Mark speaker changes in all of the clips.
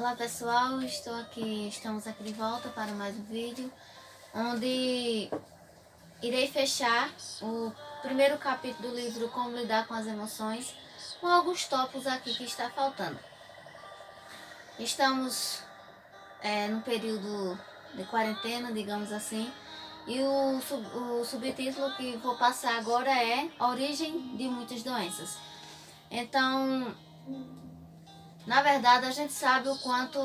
Speaker 1: Olá pessoal, estamos aqui de volta para mais um vídeo, onde irei fechar o primeiro capítulo do livro Como Lidar com as Emoções, com alguns tópicos aqui que está faltando. Estamos no período de quarentena, digamos assim, e o subtítulo que vou passar agora é Origem de Muitas Doenças. Então, na verdade, a gente sabe o quanto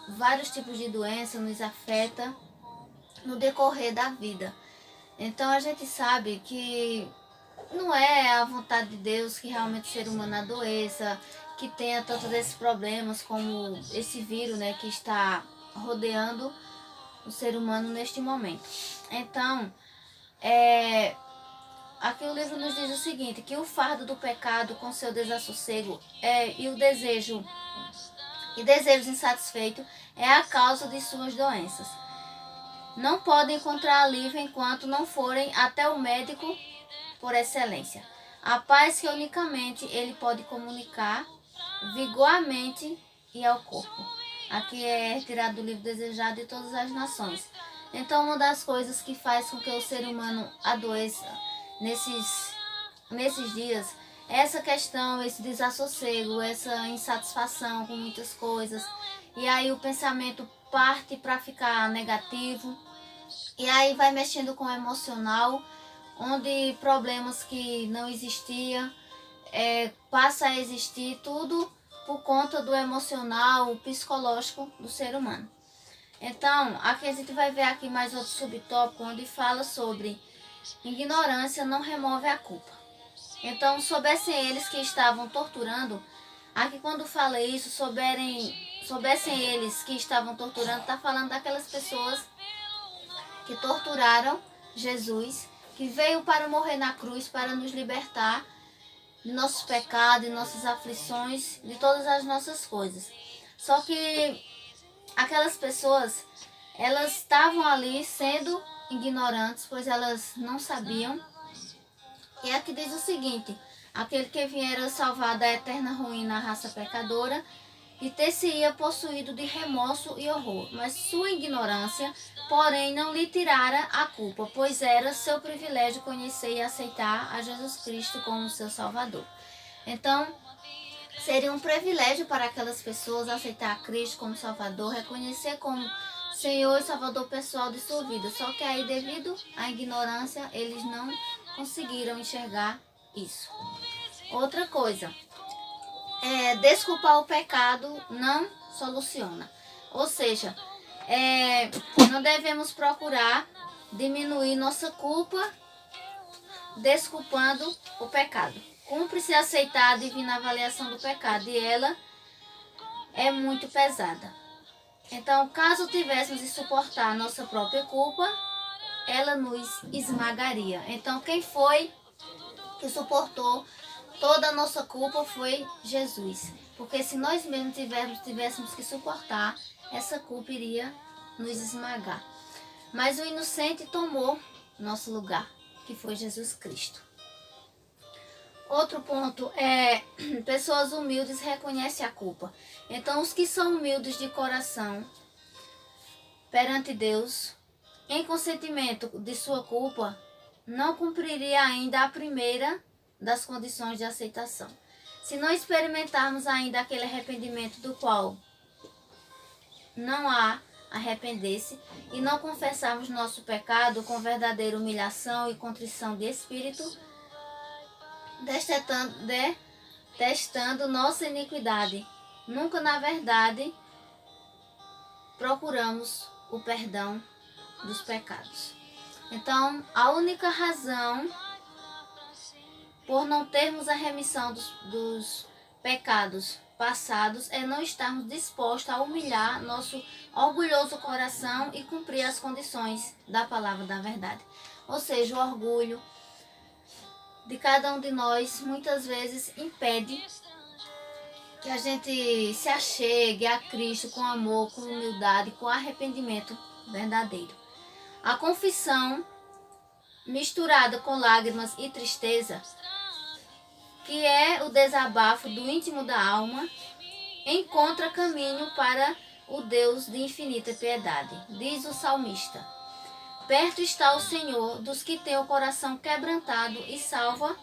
Speaker 1: vários tipos de doença nos afetam no decorrer da vida. Então a gente sabe que não é a vontade de Deus que realmente o ser humano adoeça, que tenha todos esses problemas como esse vírus, né, que está rodeando o ser humano neste momento. Então, aqui o livro nos diz o seguinte, que o fardo do pecado com seu desassossego e desejos insatisfeitos é a causa de suas doenças. Não podem encontrar alívio enquanto não forem até o médico por excelência. A paz que unicamente ele pode comunicar vigor à mente e ao corpo. Aqui é retirado do livro Desejado de Todas as Nações. Então, uma das coisas que faz com que o ser humano adoeça nesses dias é essa questão, esse desassossego, essa insatisfação com muitas coisas. E aí o pensamento parte para ficar negativo. E aí vai mexendo com o emocional, onde problemas que não existiam passa a existir, tudo por conta do emocional, o psicológico do ser humano. Então, aqui a gente vai ver aqui mais outro subtópico, onde fala sobre ignorância não remove a culpa. Então, soubessem eles que estavam torturando, aqui quando fala isso, soubessem eles que estavam torturando, está falando daquelas pessoas que torturaram Jesus, que veio para morrer na cruz, para nos libertar de nossos pecados, de nossas aflições, de todas as nossas coisas. Só que aquelas pessoas, elas estavam ali sendo ignorantes, pois elas não sabiam. E aqui diz o seguinte, aquele que viera salvar da eterna ruína a raça pecadora, e ter-se-ia possuído de remorso e horror, mas sua ignorância, porém, não lhe tirara a culpa, pois era seu privilégio conhecer e aceitar a Jesus Cristo como seu Salvador. Então, seria um privilégio para aquelas pessoas aceitar a Cristo como Salvador, reconhecer como Senhor e Salvador pessoal de sua vida. Só que aí, devido à ignorância, eles não conseguiram enxergar isso. Outra coisa, desculpar o pecado não soluciona. Ou seja, não devemos procurar diminuir nossa culpa desculpando o pecado. Cumpre-se aceitar a divina avaliação do pecado e ela é muito pesada. Então, caso tivéssemos de suportar a nossa própria culpa, ela nos esmagaria. Então, quem foi que suportou toda a nossa culpa foi Jesus. Porque se nós mesmos tivéssemos que suportar, essa culpa iria nos esmagar. Mas o inocente tomou nosso lugar, que foi Jesus Cristo. Outro ponto é, pessoas humildes reconhecem a culpa. Então, os que são humildes de coração perante Deus, em consentimento de sua culpa, não cumpriria ainda a primeira das condições de aceitação. Se não experimentarmos ainda aquele arrependimento do qual não há arrepender-se e não confessarmos nosso pecado com verdadeira humilhação e contrição de espírito, detestando nossa iniquidade, nunca na verdade procuramos o perdão dos pecados. Então, a única razão por não termos a remissão dos pecados passados é não estarmos dispostos a humilhar nosso orgulhoso coração e cumprir as condições da palavra da verdade. Ou seja, o orgulho de cada um de nós muitas vezes impede que a gente se achegue a Cristo com amor, com humildade, com arrependimento verdadeiro. A confissão misturada com lágrimas e tristeza, que é o desabafo do íntimo da alma, encontra caminho para o Deus de infinita piedade. Diz o salmista: perto está o Senhor dos que têm o coração quebrantado e salva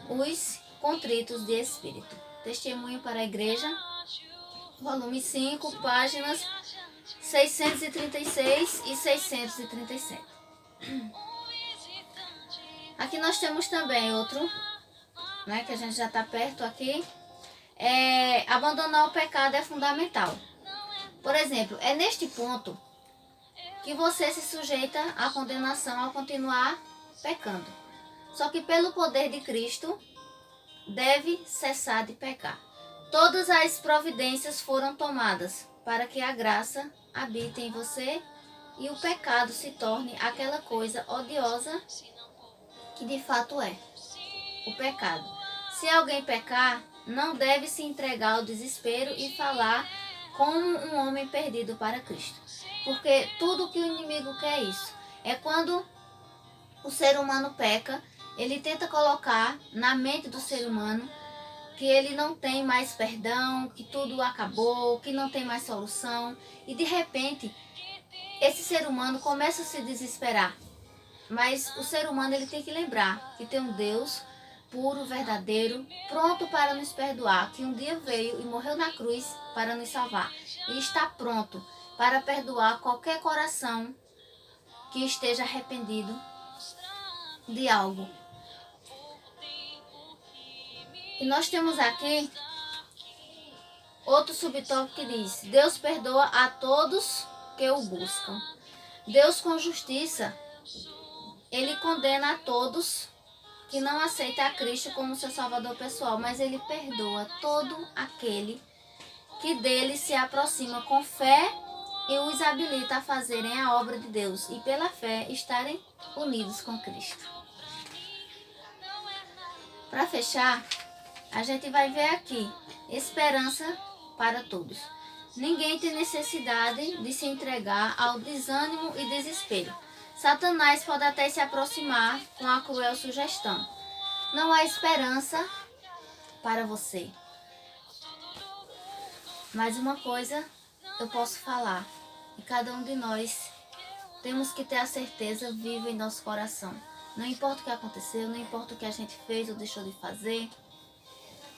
Speaker 1: os contritos de espírito. Testemunho para a Igreja, volume 5, páginas 636 e 637. Aqui nós temos também outro, né, que a gente já está perto aqui. Abandonar o pecado é fundamental. Por exemplo, é neste ponto que você se sujeita à condenação ao continuar pecando. Só que pelo poder de Cristo, deve cessar de pecar. Todas as providências foram tomadas para que a graça habite em você e o pecado se torne aquela coisa odiosa que de fato é o pecado. Se alguém pecar, não deve se entregar ao desespero e falar como um homem perdido para Cristo. Porque tudo que o inimigo quer é isso. É quando o ser humano peca, ele tenta colocar na mente do ser humano que ele não tem mais perdão, que tudo acabou, que não tem mais solução. E de repente, esse ser humano começa a se desesperar. Mas o ser humano ele tem que lembrar que tem um Deus puro, verdadeiro, pronto para nos perdoar, que um dia veio e morreu na cruz para nos salvar. E está pronto para perdoar qualquer coração que esteja arrependido de algo. E nós temos aqui outro subtópico que diz: Deus perdoa a todos que o buscam. Deus, com justiça, ele condena a todos que não aceitam a Cristo como seu salvador pessoal, mas ele perdoa todo aquele que dele se aproxima com fé e os habilita a fazerem a obra de Deus e pela fé estarem unidos com Cristo. Para fechar, a gente vai ver aqui esperança para todos. Ninguém tem necessidade de se entregar ao desânimo e desespero. Satanás pode até se aproximar com a cruel sugestão: não há esperança para você. Mas uma coisa eu posso falar, e cada um de nós temos que ter a certeza viva em nosso coração. Não importa o que aconteceu, não importa o que a gente fez ou deixou de fazer,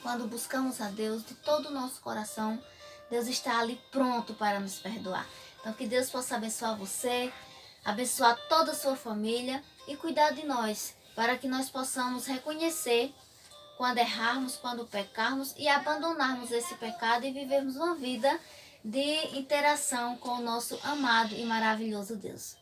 Speaker 1: quando buscamos a Deus de todo o nosso coração, Deus está ali pronto para nos perdoar. Então que Deus possa abençoar você, abençoar toda a sua família e cuidar de nós, para que nós possamos reconhecer quando errarmos, quando pecarmos e abandonarmos esse pecado e vivermos uma vida de interação com o nosso amado e maravilhoso Deus.